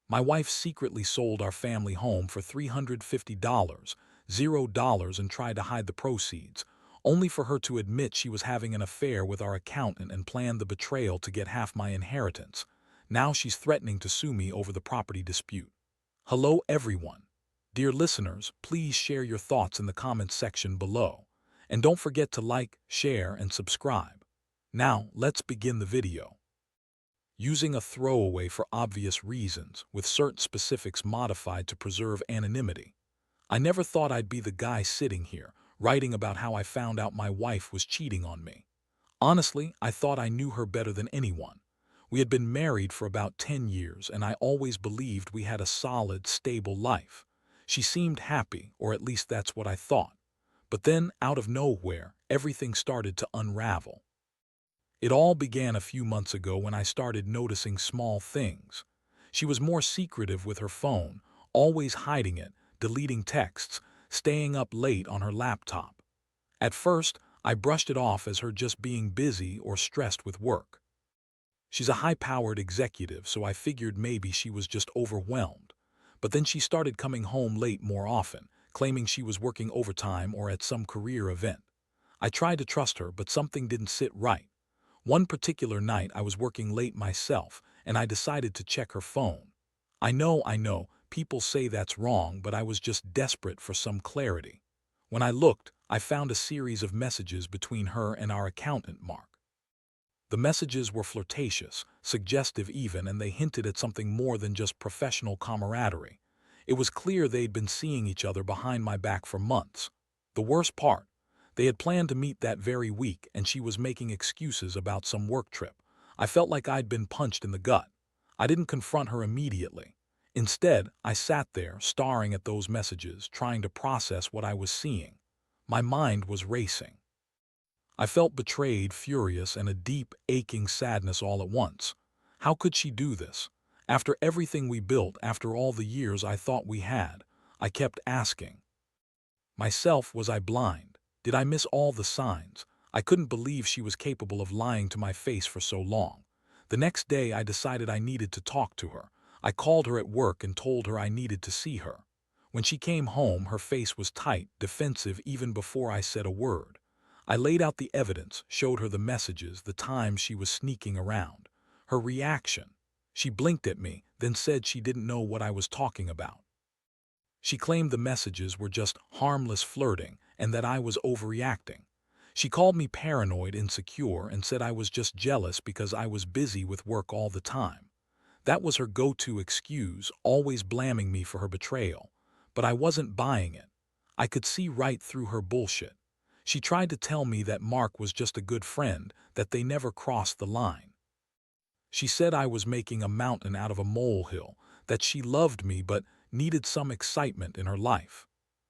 My wife secretly sold our family home for $350, $0, and tried to hide the proceeds, only for her to admit she was having an affair with our accountant and planned the betrayal to get half my inheritance. Now she's threatening to sue me over the property dispute. Hello everyone. Dear listeners, please share your thoughts in the comments section below. And don't forget to like, share, and subscribe. Now, let's begin the video. Using a throwaway for obvious reasons, with certain specifics modified to preserve anonymity. I never thought I'd be the guy sitting here, writing about how I found out my wife was cheating on me. Honestly, I thought I knew her better than anyone. We had been married for about 10 years, and I always believed we had a solid, stable life. She seemed happy, or at least that's what I thought. But then, out of nowhere, everything started to unravel. It all began a few months ago when I started noticing small things. She was more secretive with her phone, always hiding it, deleting texts, staying up late on her laptop. At first, I brushed it off as her just being busy or stressed with work. She's a high-powered executive, so I figured maybe she was just overwhelmed. But then she started coming home late more often, claiming she was working overtime or at some career event. I tried to trust her, but something didn't sit right. One particular night I was working late myself, and I decided to check her phone. I know, people say that's wrong, but I was just desperate for some clarity. When I looked, I found a series of messages between her and our accountant, Mark. The messages were flirtatious, suggestive even, and they hinted at something more than just professional camaraderie. It was clear they'd been seeing each other behind my back for months. The worst part, they had planned to meet that very week, and she was making excuses about some work trip. I felt like I'd been punched in the gut. I didn't confront her immediately. Instead, I sat there, staring at those messages, trying to process what I was seeing. My mind was racing. I felt betrayed, furious, and a deep, aching sadness all at once. How could she do this? After everything we built, after all the years I thought we had, I kept asking myself, was I blind? Did I miss all the signs? I couldn't believe she was capable of lying to my face for so long. The next day I decided I needed to talk to her. I called her at work and told her I needed to see her. When she came home, her face was tight, defensive even before I said a word. I laid out the evidence, showed her the messages, the times she was sneaking around. Her reaction. She blinked at me, then said she didn't know what I was talking about. She claimed the messages were just harmless flirting and that I was overreacting. She called me paranoid, insecure, and said I was just jealous because I was busy with work all the time. That was her go-to excuse, always blaming me for her betrayal. But I wasn't buying it. I could see right through her bullshit. She tried to tell me that Mark was just a good friend, that they never crossed the line. She said I was making a mountain out of a molehill, that she loved me but needed some excitement in her life,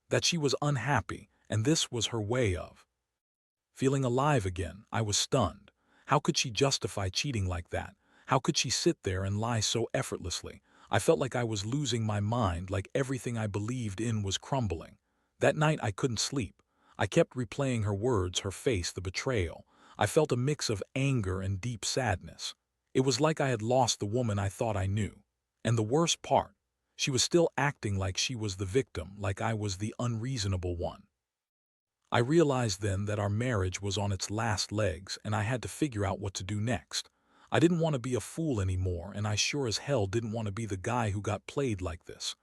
that she was unhappy, and this was her way of feeling alive again. I was stunned. How could she justify cheating like that? How could she sit there and lie so effortlessly? I felt like I was losing my mind, like everything I believed in was crumbling. That night I couldn't sleep. I kept replaying her words, her face, the betrayal. I felt a mix of anger and deep sadness. It was like I had lost the woman I thought I knew. And the worst part, she was still acting like she was the victim, like I was the unreasonable one. I realized then that our marriage was on its last legs, and I had to figure out what to do next. I didn't want to be a fool anymore, and I sure as hell didn't want to be the guy who got played like this.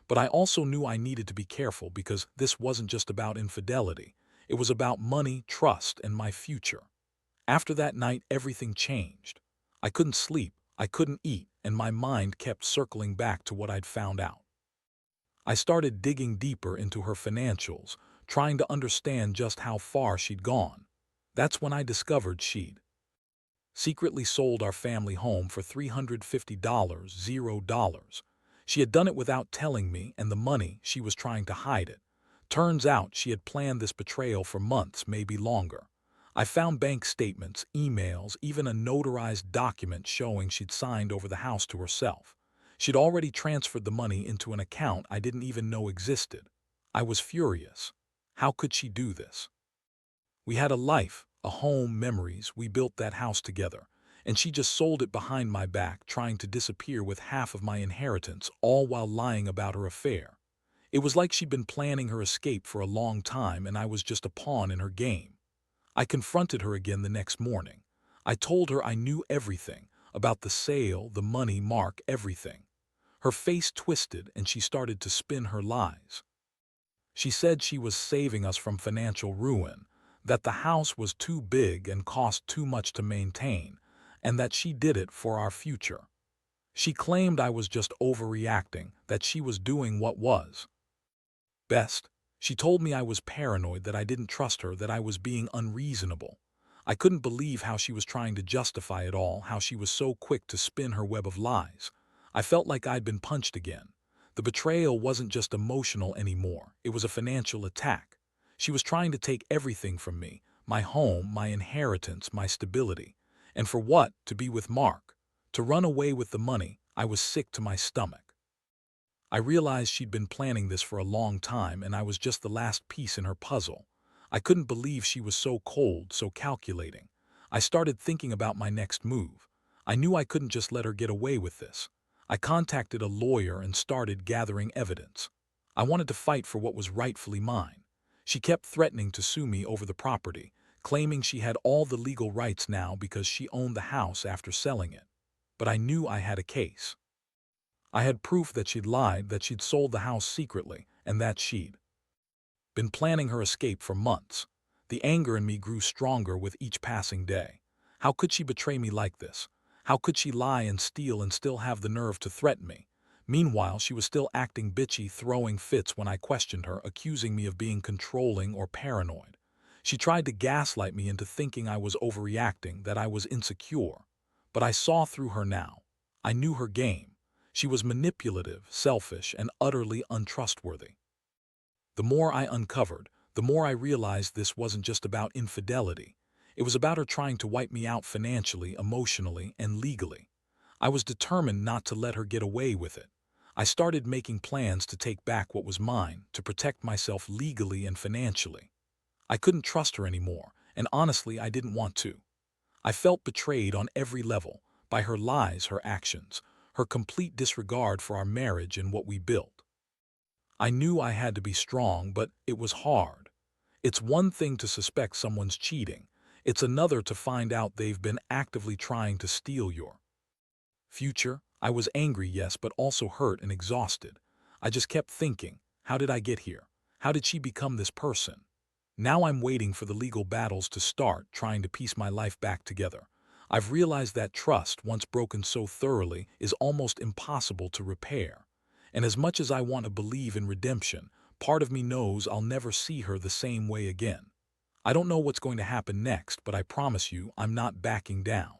But I also knew I needed to be careful, because this wasn't just about infidelity. It was about money, trust, and my future. After that night, everything changed. I couldn't sleep, I couldn't eat, and my mind kept circling back to what I'd found out. I started digging deeper into her financials, trying to understand just how far she'd gone. That's when I discovered she'd secretly sold our family home for $350, $0. She had done it without telling me, and the money, she was trying to hide it. Turns out she had planned this betrayal for months, maybe longer. I found bank statements, emails, even a notarized document showing she'd signed over the house to herself. She'd already transferred the money into an account I didn't even know existed. I was furious. How could she do this? We had a life, a home, memories. We built that house together. and she just sold it behind my back, trying to disappear with half of my inheritance, all while lying about her affair. It was like she'd been planning her escape for a long time and I was just a pawn in her game. I confronted her again the next morning. I told her I knew everything about the sale, the money, Mark, everything. Her face twisted and she started to spin her lies. She said she was saving us from financial ruin, that the house was too big and cost too much to maintain, and that she did it for our future. She claimed I was just overreacting, that she was doing what was best. She told me I was paranoid, that I didn't trust her, that I was being unreasonable. I couldn't believe how she was trying to justify it all, how she was so quick to spin her web of lies. I felt like I'd been punched again. The betrayal wasn't just emotional anymore, it was a financial attack. She was trying to take everything from me, my home, my inheritance, my stability. And for what? To be with Mark. To run away with the money. I was sick to my stomach. I realized she'd been planning this for a long time and I was just the last piece in her puzzle. I couldn't believe she was so cold, so calculating. I started thinking about my next move. I knew I couldn't just let her get away with this. I contacted a lawyer and started gathering evidence. I wanted to fight for what was rightfully mine. She kept threatening to sue me over the property, claiming she had all the legal rights now because she owned the house after selling it. But I knew I had a case. I had proof that she'd lied, that she'd sold the house secretly, and that she'd been planning her escape for months. The anger in me grew stronger with each passing day. How could she betray me like this? How could she lie and steal and still have the nerve to threaten me? Meanwhile, she was still acting bitchy, throwing fits when I questioned her, accusing me of being controlling or paranoid. She tried to gaslight me into thinking I was overreacting, that I was insecure. But I saw through her now. I knew her game. She was manipulative, selfish, and utterly untrustworthy. The more I uncovered, the more I realized this wasn't just about infidelity. It was about her trying to wipe me out financially, emotionally, and legally. I was determined not to let her get away with it. I started making plans to take back what was mine, to protect myself legally and financially. I couldn't trust her anymore, and honestly, I didn't want to. I felt betrayed on every level, by her lies, her actions, her complete disregard for our marriage and what we built. I knew I had to be strong, but it was hard. It's one thing to suspect someone's cheating. It's another to find out they've been actively trying to steal your future. I was angry, yes, but also hurt and exhausted. I just kept thinking, how did I get here? How did she become this person? Now I'm waiting for the legal battles to start, trying to piece my life back together. I've realized that trust, once broken so thoroughly, is almost impossible to repair. And as much as I want to believe in redemption, part of me knows I'll never see her the same way again. I don't know what's going to happen next, but I promise you I'm not backing down.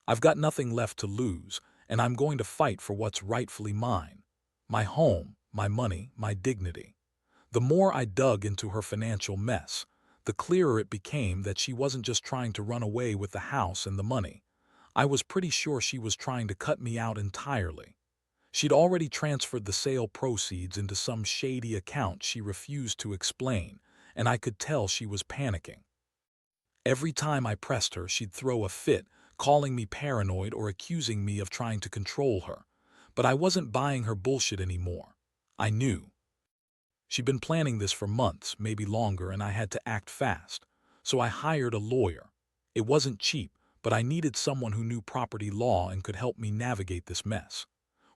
I've got nothing left to lose, and I'm going to fight for what's rightfully mine. My home, my money, my dignity. The more I dug into her financial mess, the clearer it became that she wasn't just trying to run away with the house and the money. I was pretty sure she was trying to cut me out entirely. She'd already transferred the sale proceeds into some shady account she refused to explain, and I could tell she was panicking. Every time I pressed her, she'd throw a fit, calling me paranoid or accusing me of trying to control her. But I wasn't buying her bullshit anymore. I knew. She'd been planning this for months, maybe longer, and I had to act fast. So I hired a lawyer. It wasn't cheap, but I needed someone who knew property law and could help me navigate this mess.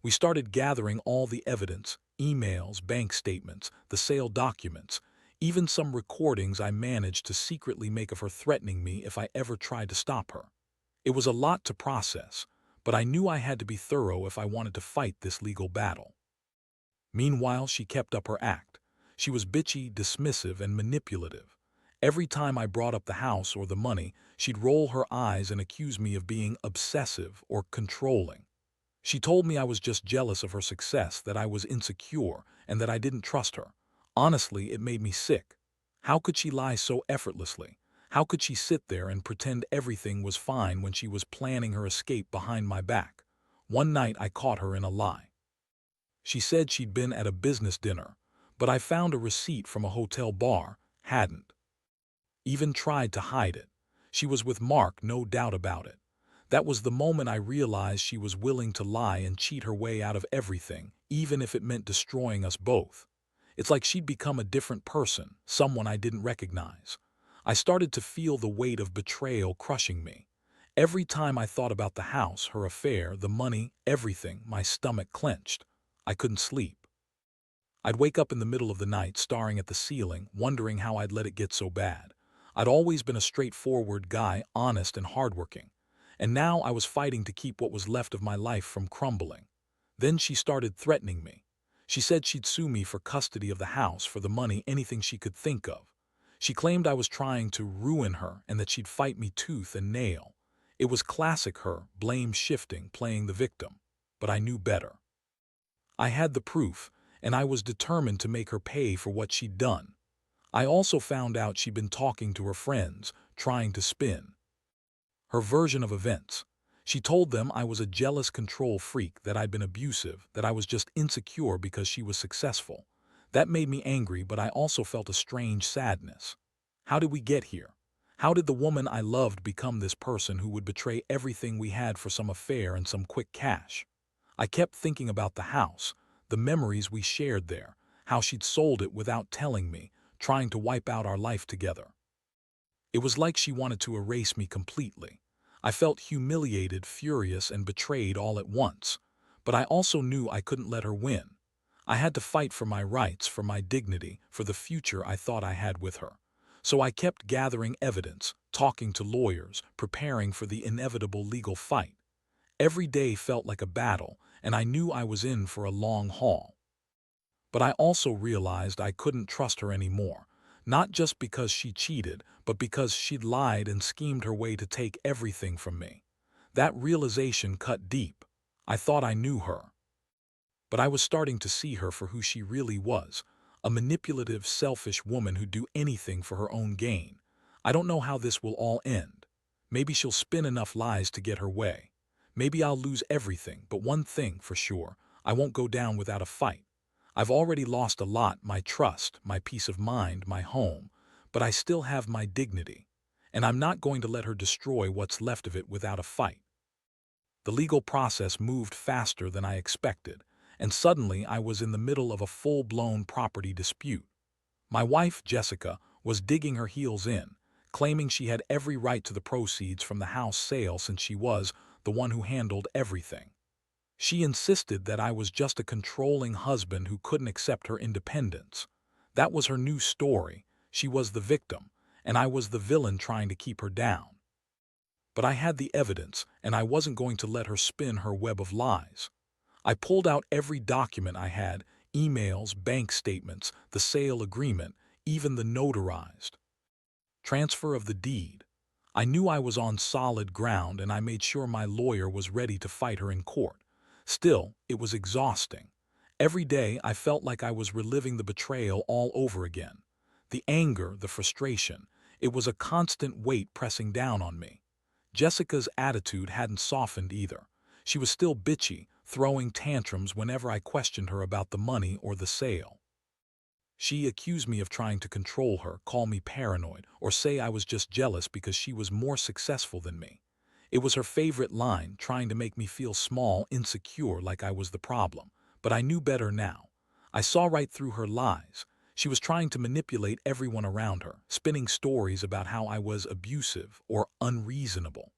We started gathering all the evidence, emails, bank statements, the sale documents, even some recordings I managed to secretly make of her threatening me if I ever tried to stop her. It was a lot to process, but I knew I had to be thorough if I wanted to fight this legal battle. Meanwhile, she kept up her act. She was bitchy, dismissive, and manipulative. Every time I brought up the house or the money, she'd roll her eyes and accuse me of being obsessive or controlling. She told me I was just jealous of her success, that I was insecure, and that I didn't trust her. Honestly, it made me sick. How could she lie so effortlessly? How could she sit there and pretend everything was fine when she was planning her escape behind my back? One night I caught her in a lie. She said she'd been at a business dinner, but I found a receipt from a hotel bar, hadn't even tried to hide it. She was with Mark, no doubt about it. That was the moment I realized she was willing to lie and cheat her way out of everything, even if it meant destroying us both. It's like she'd become a different person, someone I didn't recognize. I started to feel the weight of betrayal crushing me. Every time I thought about the house, her affair, the money, everything, my stomach clenched. I couldn't sleep. I'd wake up in the middle of the night staring at the ceiling, wondering how I'd let it get so bad. I'd always been a straightforward guy, honest and hardworking. And now I was fighting to keep what was left of my life from crumbling. Then she started threatening me. She said she'd sue me for custody of the house, for the money, anything she could think of. She claimed I was trying to ruin her and that she'd fight me tooth and nail. It was classic her, blame shifting, playing the victim. But I knew better. I had the proof, and I was determined to make her pay for what she'd done. I also found out she'd been talking to her friends, trying to spin her version of events. She told them I was a jealous control freak, that I'd been abusive, that I was just insecure because she was successful. That made me angry, but I also felt a strange sadness. How did we get here? How did the woman I loved become this person who would betray everything we had for some affair and some quick cash? I kept thinking about the house, the memories we shared there, how she'd sold it without telling me, trying to wipe out our life together. It was like she wanted to erase me completely. I felt humiliated, furious, and betrayed all at once. But I also knew I couldn't let her win. I had to fight for my rights, for my dignity, for the future I thought I had with her. So I kept gathering evidence, talking to lawyers, preparing for the inevitable legal fight. Every day felt like a battle, and I knew I was in for a long haul. But I also realized I couldn't trust her anymore, not just because she cheated, but because she'd lied and schemed her way to take everything from me. That realization cut deep. I thought I knew her, but I was starting to see her for who she really was, a manipulative, selfish woman who'd do anything for her own gain. I don't know how this will all end. Maybe she'll spin enough lies to get her way. Maybe I'll lose everything, but one thing for sure, I won't go down without a fight. I've already lost a lot, my trust, my peace of mind, my home, but I still have my dignity, and I'm not going to let her destroy what's left of it without a fight. The legal process moved faster than I expected, and suddenly I was in the middle of a full-blown property dispute. My wife, Jessica, was digging her heels in, claiming she had every right to the proceeds from the house sale since she was the one who handled everything. She insisted that I was just a controlling husband who couldn't accept her independence. That was her new story. She was the victim, and I was the villain trying to keep her down. But I had the evidence, and I wasn't going to let her spin her web of lies. I pulled out every document I had, emails, bank statements, the sale agreement, even the notarized transfer of the deed. I knew I was on solid ground, and I made sure my lawyer was ready to fight her in court. Still, it was exhausting. Every day I felt like I was reliving the betrayal all over again. The anger, the frustration, it was a constant weight pressing down on me. Jessica's attitude hadn't softened either. She was still bitchy, throwing tantrums whenever I questioned her about the money or the sale. She accused me of trying to control her, call me paranoid, or say I was just jealous because she was more successful than me. It was her favorite line, trying to make me feel small, insecure, like I was the problem. But I knew better now. I saw right through her lies. She was trying to manipulate everyone around her, spinning stories about how I was abusive or unreasonable.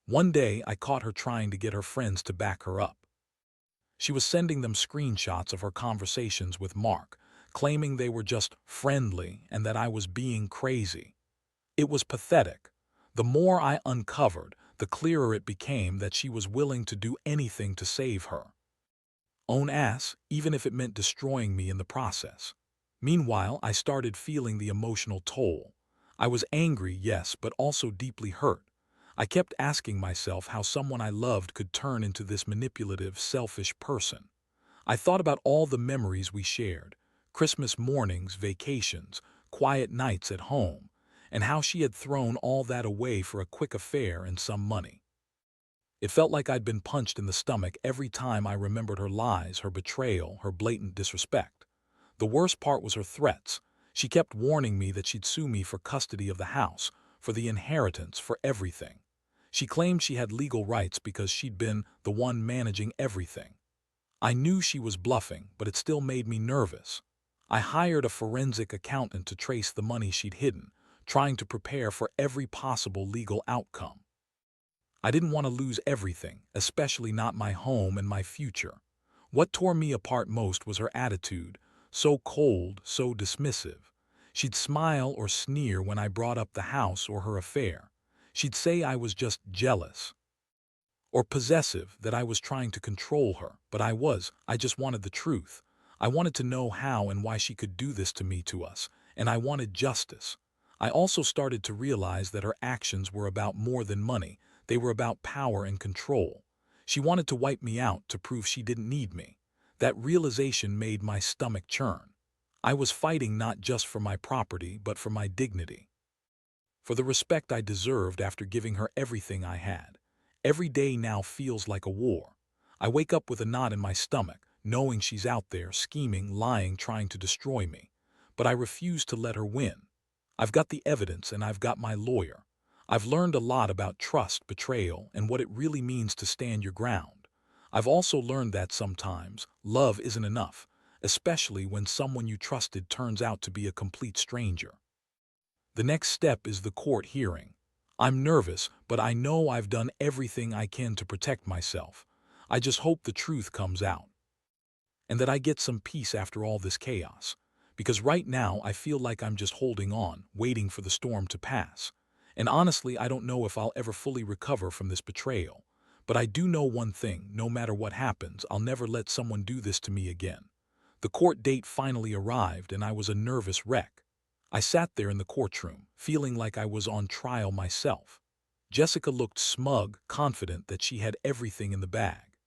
One day, I caught her trying to get her friends to back her up. She was sending them screenshots of her conversations with Mark, claiming they were just friendly and that I was being crazy. It was pathetic. The more I uncovered, the clearer it became that she was willing to do anything to save her own ass, even if it meant destroying me in the process. Meanwhile, I started feeling the emotional toll. I was angry, yes, but also deeply hurt. I kept asking myself how someone I loved could turn into this manipulative, selfish person. I thought about all the memories we shared, Christmas mornings, vacations, quiet nights at home, and how she had thrown all that away for a quick affair and some money. It felt like I'd been punched in the stomach every time I remembered her lies, her betrayal, her blatant disrespect. The worst part was her threats. She kept warning me that she'd sue me for custody of the house, for the inheritance, for everything. She claimed she had legal rights because she'd been the one managing everything. I knew she was bluffing, but it still made me nervous. I hired a forensic accountant to trace the money she'd hidden, trying to prepare for every possible legal outcome. I didn't want to lose everything, especially not my home and my future. What tore me apart most was her attitude, so cold, so dismissive. She'd smile or sneer when I brought up the house or her affair. She'd say I was just jealous or possessive, that I was trying to control her, but I just wanted the truth. I wanted to know how and why she could do this to us, and I wanted justice. I also started to realize that her actions were about more than money, they were about power and control. She wanted to wipe me out to prove she didn't need me. That realization made my stomach churn. I was fighting not just for my property, but for my dignity, for the respect I deserved after giving her everything I had. Every day now feels like a war. I wake up with a knot in my stomach, knowing she's out there, scheming, lying, trying to destroy me. But I refuse to let her win. I've got the evidence and I've got my lawyer. I've learned a lot about trust, betrayal, and what it really means to stand your ground. I've also learned that sometimes love isn't enough, especially when someone you trusted turns out to be a complete stranger. The next step is the court hearing. I'm nervous, but I know I've done everything I can to protect myself. I just hope the truth comes out, and that I get some peace after all this chaos. Because right now I feel like I'm just holding on, waiting for the storm to pass. And honestly, I don't know if I'll ever fully recover from this betrayal. But I do know one thing: no matter what happens, I'll never let someone do this to me again. The court date finally arrived, and I was a nervous wreck. I sat there in the courtroom, feeling like I was on trial myself. Jessica looked smug, confident that she had everything in the bag.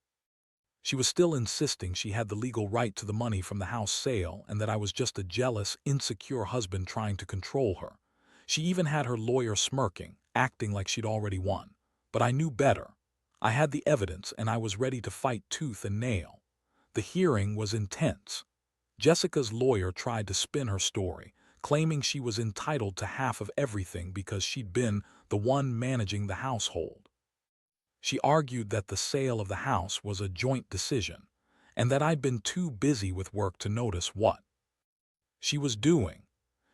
She was still insisting she had the legal right to the money from the house sale and that I was just a jealous, insecure husband trying to control her. She even had her lawyer smirking, acting like she'd already won. But I knew better. I had the evidence and I was ready to fight tooth and nail. The hearing was intense. Jessica's lawyer tried to spin her story, claiming she was entitled to half of everything because she'd been the one managing the household. She argued that the sale of the house was a joint decision, and that I'd been too busy with work to notice what she was doing.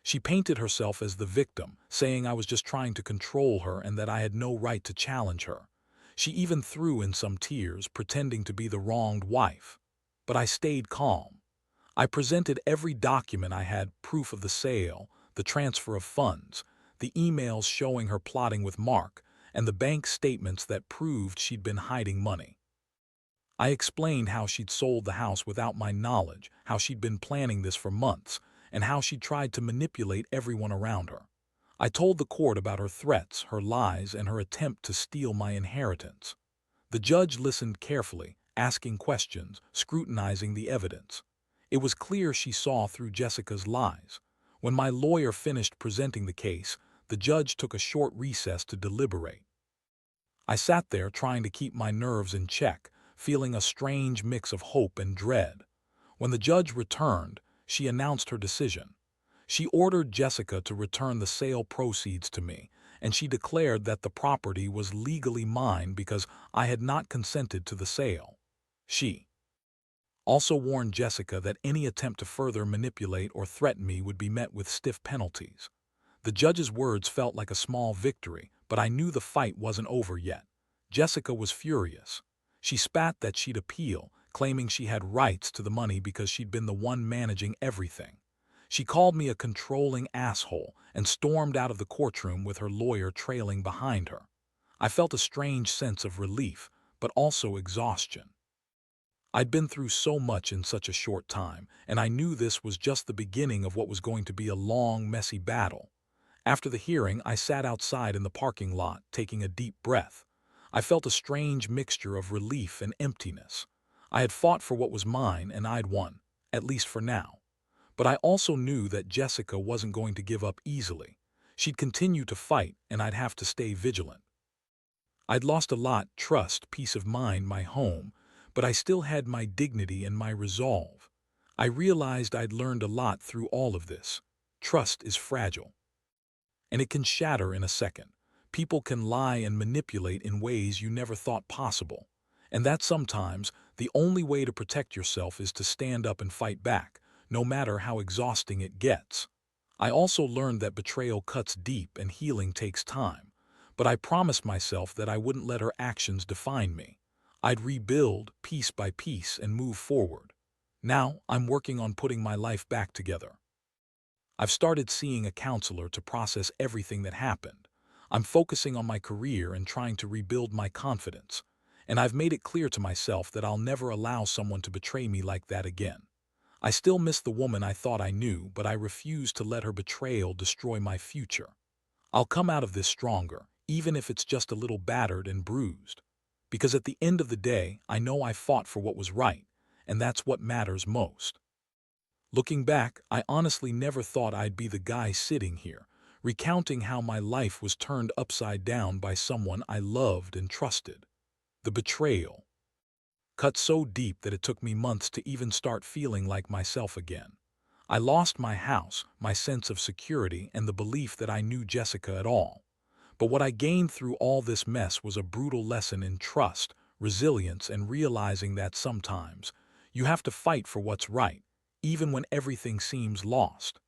She painted herself as the victim, saying I was just trying to control her and that I had no right to challenge her. She even threw in some tears, pretending to be the wronged wife. But I stayed calm. I presented every document I had: proof of the sale, the transfer of funds, the emails showing her plotting with Mark, and the bank statements that proved she'd been hiding money. I explained how she'd sold the house without my knowledge, how she'd been planning this for months, and how she'd tried to manipulate everyone around her. I told the court about her threats, her lies, and her attempt to steal my inheritance. The judge listened carefully, asking questions, scrutinizing the evidence. It was clear she saw through Jessica's lies. When my lawyer finished presenting the case, the judge took a short recess to deliberate. I sat there trying to keep my nerves in check, feeling a strange mix of hope and dread. When the judge returned, she announced her decision. She ordered Jessica to return the sale proceeds to me, and she declared that the property was legally mine because I had not consented to the sale. She also warned Jessica that any attempt to further manipulate or threaten me would be met with stiff penalties. The judge's words felt like a small victory, but I knew the fight wasn't over yet. Jessica was furious. She spat that she'd appeal, claiming she had rights to the money because she'd been the one managing everything. She called me a controlling asshole and stormed out of the courtroom with her lawyer trailing behind her. I felt a strange sense of relief, but also exhaustion. I'd been through so much in such a short time, and I knew this was just the beginning of what was going to be a long, messy battle. After the hearing, I sat outside in the parking lot, taking a deep breath. I felt a strange mixture of relief and emptiness. I had fought for what was mine, and I'd won, at least for now. But I also knew that Jessica wasn't going to give up easily. She'd continue to fight, and I'd have to stay vigilant. I'd lost a lot: trust, peace of mind, my home, but I still had my dignity and my resolve. I realized I'd learned a lot through all of this. Trust is fragile, and it can shatter in a second. People can lie and manipulate in ways you never thought possible. And that sometimes the only way to protect yourself is to stand up and fight back, no matter how exhausting it gets. I also learned that betrayal cuts deep and healing takes time. But I promised myself that I wouldn't let her actions define me. I'd rebuild piece by piece and move forward. Now I'm working on putting my life back together. I've started seeing a counselor to process everything that happened. I'm focusing on my career and trying to rebuild my confidence. And I've made it clear to myself that I'll never allow someone to betray me like that again. I still miss the woman I thought I knew, but I refuse to let her betrayal destroy my future. I'll come out of this stronger, even if it's just a little battered and bruised. Because at the end of the day, I know I fought for what was right, and that's what matters most. Looking back, I honestly never thought I'd be the guy sitting here, recounting how my life was turned upside down by someone I loved and trusted. The betrayal cut so deep that it took me months to even start feeling like myself again. I lost my house, my sense of security, and the belief that I knew Jessica at all. But what I gained through all this mess was a brutal lesson in trust, resilience, and realizing that sometimes you have to fight for what's right, even when everything seems lost.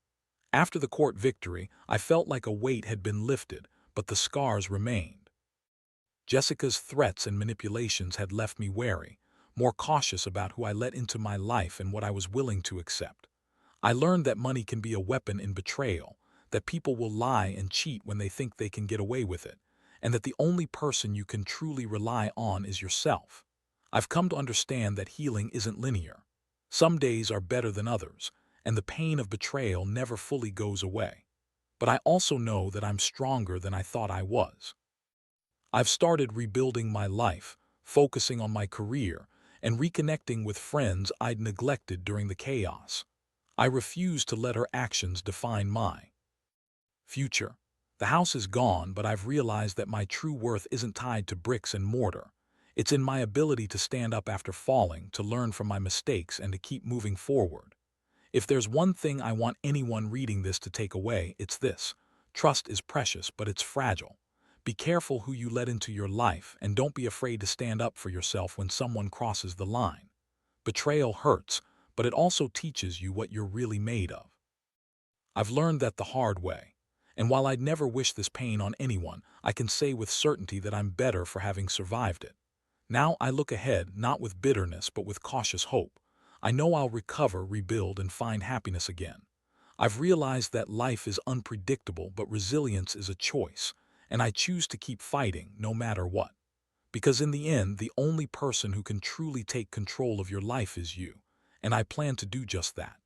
After the court victory, I felt like a weight had been lifted, but the scars remained. Jessica's threats and manipulations had left me wary, more cautious about who I let into my life and what I was willing to accept. I learned that money can be a weapon in betrayal, that people will lie and cheat when they think they can get away with it, and that the only person you can truly rely on is yourself. I've come to understand that healing isn't linear. Some days are better than others, and the pain of betrayal never fully goes away. But I also know that I'm stronger than I thought I was. I've started rebuilding my life, focusing on my career, and reconnecting with friends I'd neglected during the chaos. I refuse to let her actions define my future. The house is gone, but I've realized that my true worth isn't tied to bricks and mortar. It's in my ability to stand up after falling, to learn from my mistakes, and to keep moving forward. If there's one thing I want anyone reading this to take away, it's this. Trust is precious, but it's fragile. Be careful who you let into your life, and don't be afraid to stand up for yourself when someone crosses the line. Betrayal hurts, but it also teaches you what you're really made of. I've learned that the hard way. And while I'd never wish this pain on anyone, I can say with certainty that I'm better for having survived it. Now I look ahead, not with bitterness, but with cautious hope. I know I'll recover, rebuild, and find happiness again. I've realized that life is unpredictable, but resilience is a choice, and I choose to keep fighting no matter what. Because in the end, the only person who can truly take control of your life is you, and I plan to do just that.